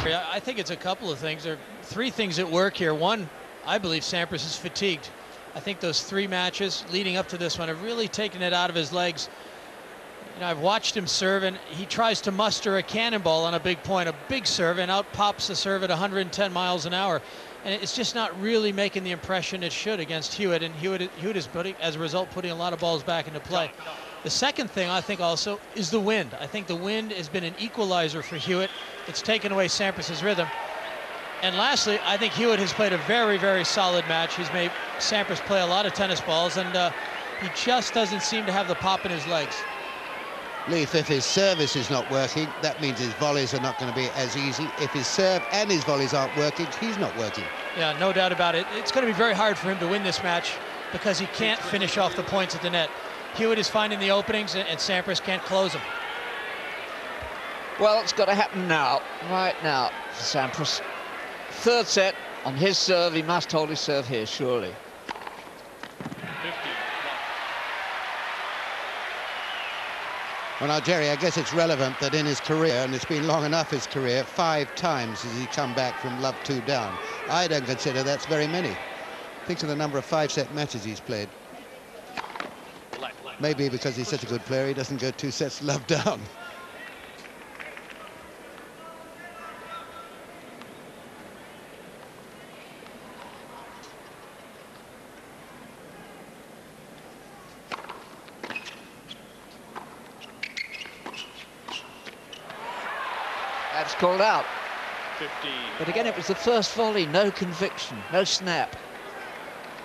I think it's a couple of things. There are three things at work here. One, I believe Sampras is fatigued. I think those 3 matches leading up to this one have really taken it out of his legs. You know, I've watched him serve, and he tries to muster a cannonball on a big point, a big serve, and out pops the serve at 110 miles an hour. And it's just not really making the impression it should against Hewitt, and Hewitt is putting, as a result, putting a lot of balls back into play. The second thing I think also is the wind. I think the wind has been an equalizer for Hewitt. It's taken away Sampras' rhythm. And lastly, I think Hewitt has played a very, very solid match. He's made Sampras play a lot of tennis balls, and he just doesn't seem to have the pop in his legs. Leith, if his service is not working, that means his volleys are not going to be as easy. If his serve and his volleys aren't working, he's not working. Yeah, no doubt about it. It's going to be very hard for him to win this match because he can't finish off the points at the net. Hewitt is finding the openings, and Sampras can't close them. Well, it's got to happen now, right now, for Sampras. Third set on his serve. He must hold his serve here, surely. Well, now, Jerry, I guess it's relevant that in his career, and it's been long enough his career, 5 times has he come back from love 2 down. I don't consider that's very many. Think of the number of 5-set matches he's played. Maybe because he's such a good player, he doesn't go 2 sets love down. That's called out. 15. But again, it was the first volley, no conviction, no snap.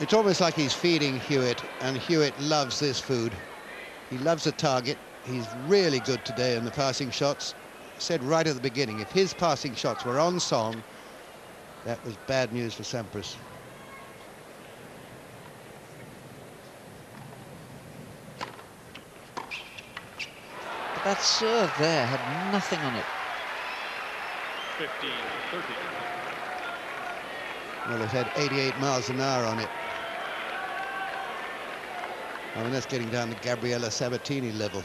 It's almost like he's feeding Hewitt, and Hewitt loves this food. He loves a target. He's really good today in the passing shots. I said right at the beginning, if his passing shots were on song, that was bad news for Sampras. But that serve there had nothing on it. 15, 13. Well, it had 88 miles an hour on it. I mean, that's getting down to Gabriella Sabatini level.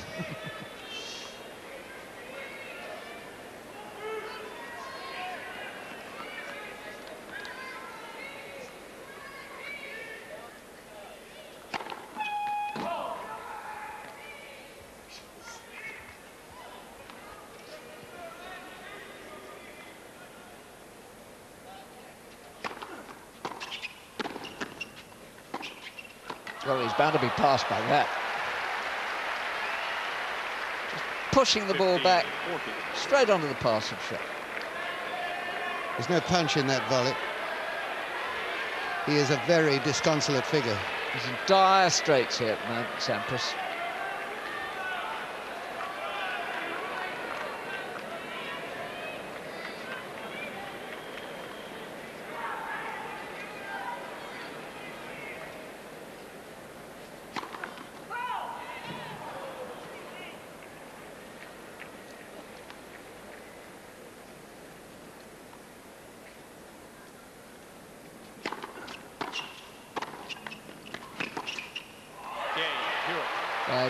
Well, he's bound to be passed by that. Just pushing the ball back, straight onto the passing shot. There's no punch in that volley. He is a very disconsolate figure. He's in dire straits here at the moment, Sampras.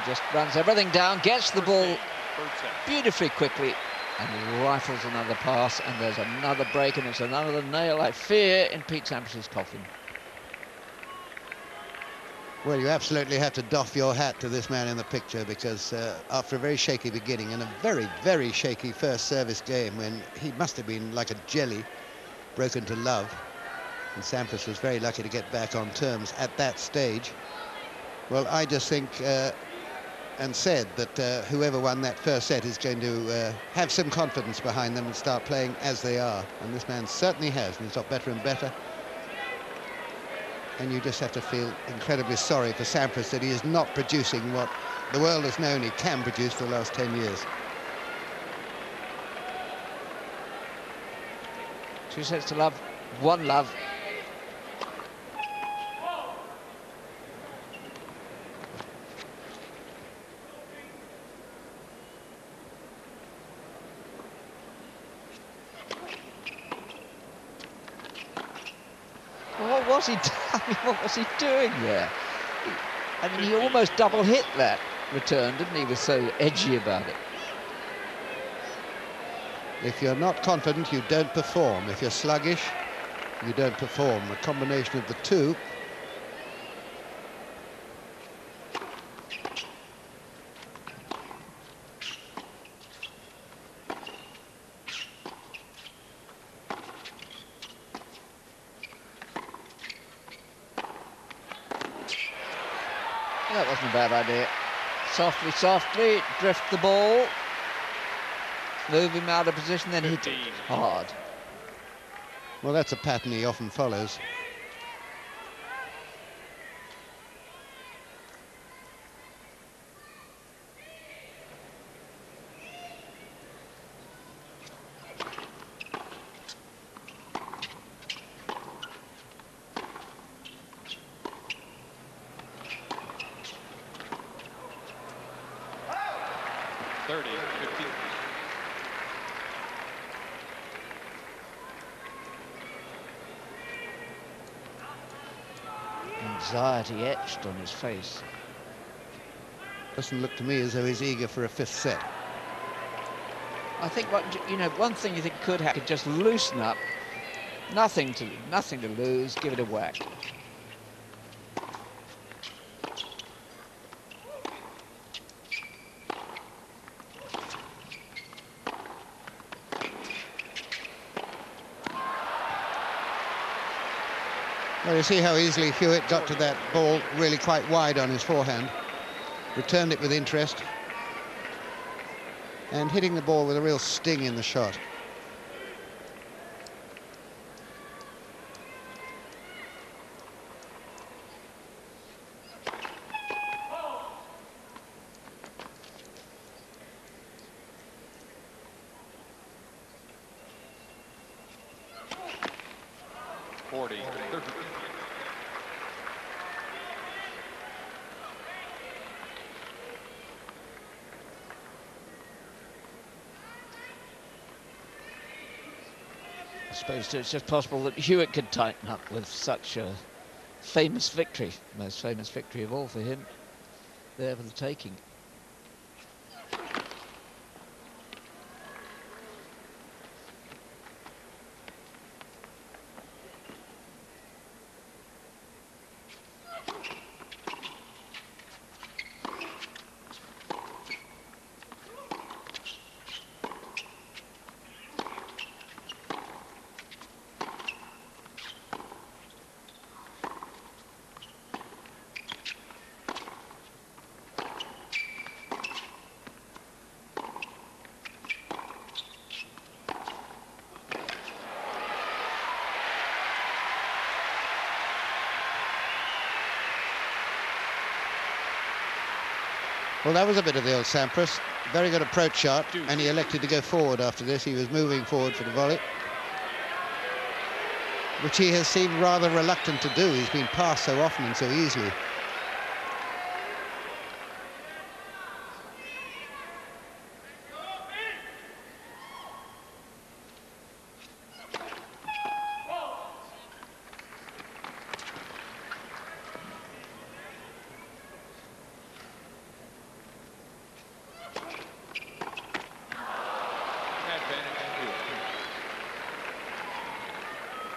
Just runs everything down, gets the ball beautifully quickly, and rifles another pass, and there's another break, and it's another nail, I fear, in Pete Sampras' coffin. Well, you absolutely have to doff your hat to this man in the picture, because after a very shaky beginning and a very, very shaky first service game, when he must have been like a jelly, broken to love, and Sampras was very lucky to get back on terms at that stage. Well, I just think and said that whoever won that first set is going to have some confidence behind them and start playing as they are. And this man certainly has, and he's got better and better. And you just have to feel incredibly sorry for Sampras that he is not producing what the world has known he can produce for the last 10 years. 2 sets to love, 1 love. What was he doing? What was he doing there? I mean, he almost double hit that return, didn't he? He was so edgy about it. If you're not confident, you don't perform. If you're sluggish, you don't perform. A combination of the two. That wasn't a bad idea. Softly, softly, drift the ball. Move him out of position, then hit it hard. Well, that's a pattern he often follows. Anxiety etched on his face. Doesn't look to me as though he's eager for a fifth set. I think one thing you think could happen, could just loosen up. Nothing to lose. Give it a whack. Well, you see how easily Hewitt got to that ball, really quite wide on his forehand. Returned it with interest. And hitting the ball with a real sting in the shot. I suppose it's just possible that Hewitt could tighten up with such a famous victory, most famous victory of all for him, there for the taking. Well, that was a bit of the old Sampras. Very good approach shot, and he elected to go forward after this. He was moving forward for the volley, which he has seemed rather reluctant to do. He's been passed so often and so easily.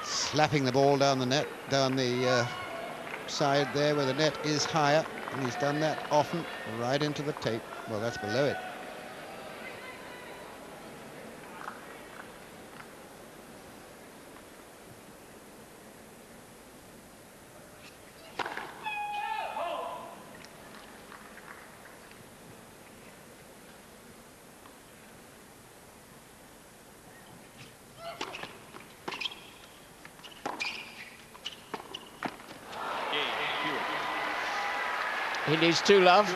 Slapping the ball down the net, down the side there where the net is higher, and he's done that often, right into the tape. Well, that's below it. He needs two love,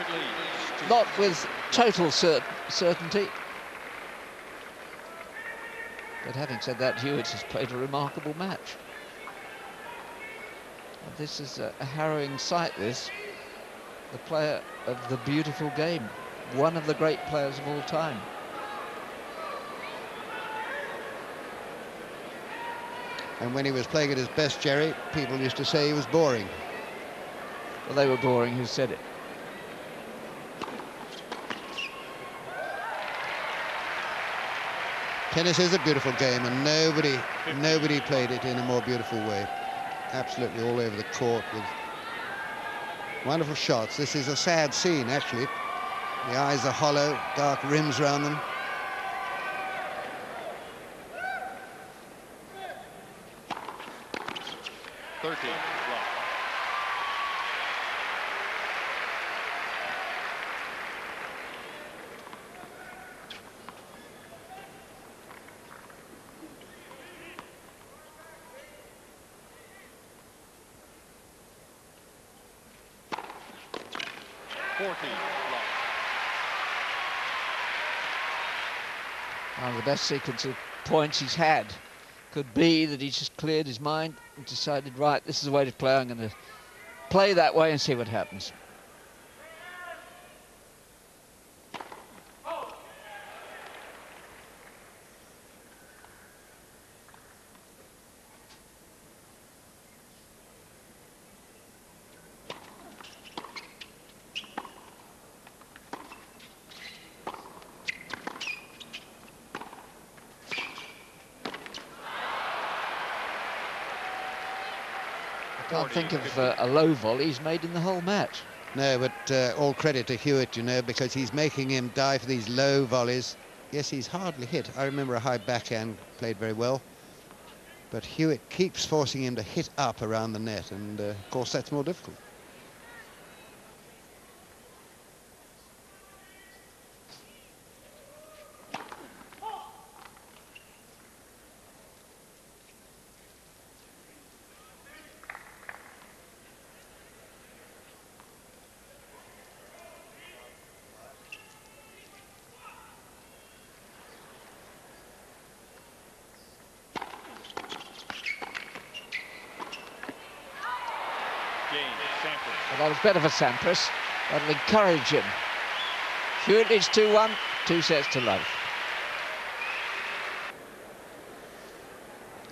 not with total certainty. But having said that, Hewitt has played a remarkable match. And this is a harrowing sight, this. The player of the beautiful game, one of the great players of all time. And when he was playing at his best, Jerry, people used to say he was boring. Well, they were boring, who said it? Tennis is a beautiful game, and nobody played it in a more beautiful way. Absolutely all over the court with wonderful shots. This is a sad scene, actually. The eyes are hollow, dark rims around them. One of the best sequence of points he's had could be that he just cleared his mind and decided, right, this is the way to play. I'm going to play that way and see what happens. I can't think of a low volley he's made in the whole match. No, but all credit to Hewitt, you know, because he's making him dive for these low volleys. Yes, he's hardly hit. I remember a high backhand played very well. But Hewitt keeps forcing him to hit up around the net, and of course that's more difficult. Well, that was better for Sampras. That'll encourage him. Hewitt leads 2-1, 2 sets to love.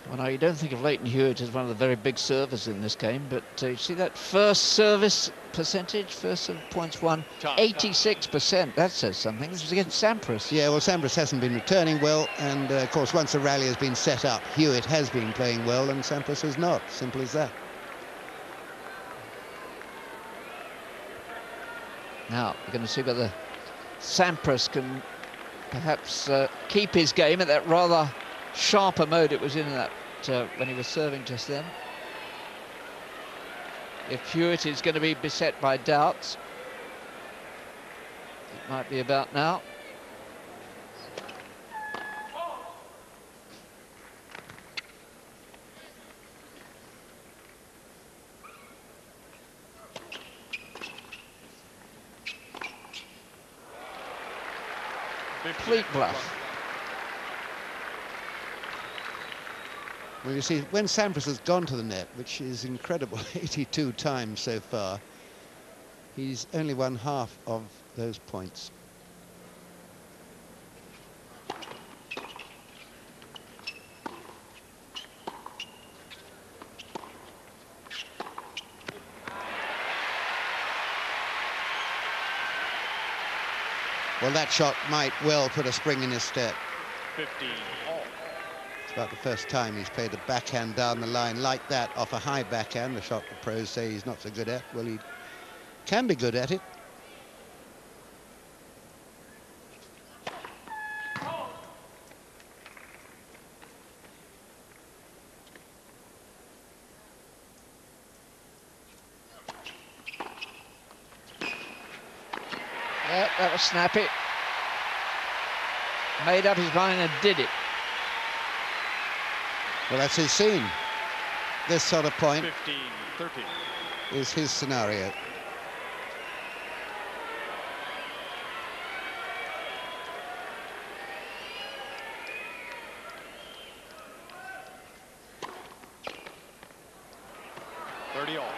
Well, now, you don't think of Leighton Hewitt as one of the very big servers in this game, but you see that first service percentage, first serve points won, 86%. That says something. This was against Sampras. Yeah, well, Sampras hasn't been returning well, and of course, once the rally has been set up, Hewitt has been playing well, and Sampras has not. Simple as that. Now, we're going to see whether Sampras can perhaps keep his game at that rather sharper mode it was in that when he was serving just then. If Hewitt is going to be beset by doubts, it might be about now. Complete bluff. Well, you see, when Sampras has gone to the net, which is incredible, 82 times so far, he's only won half of those points. Well, that shot might well put a spring in his step. 15. It's about the first time he's played a backhand down the line like that off a high backhand, the shot the pros say he's not so good at. Well, he can be good at it. Yeah, that was snappy. Made up his mind and did it. Well, that's his scene. This sort of point 15-13 is his scenario. all.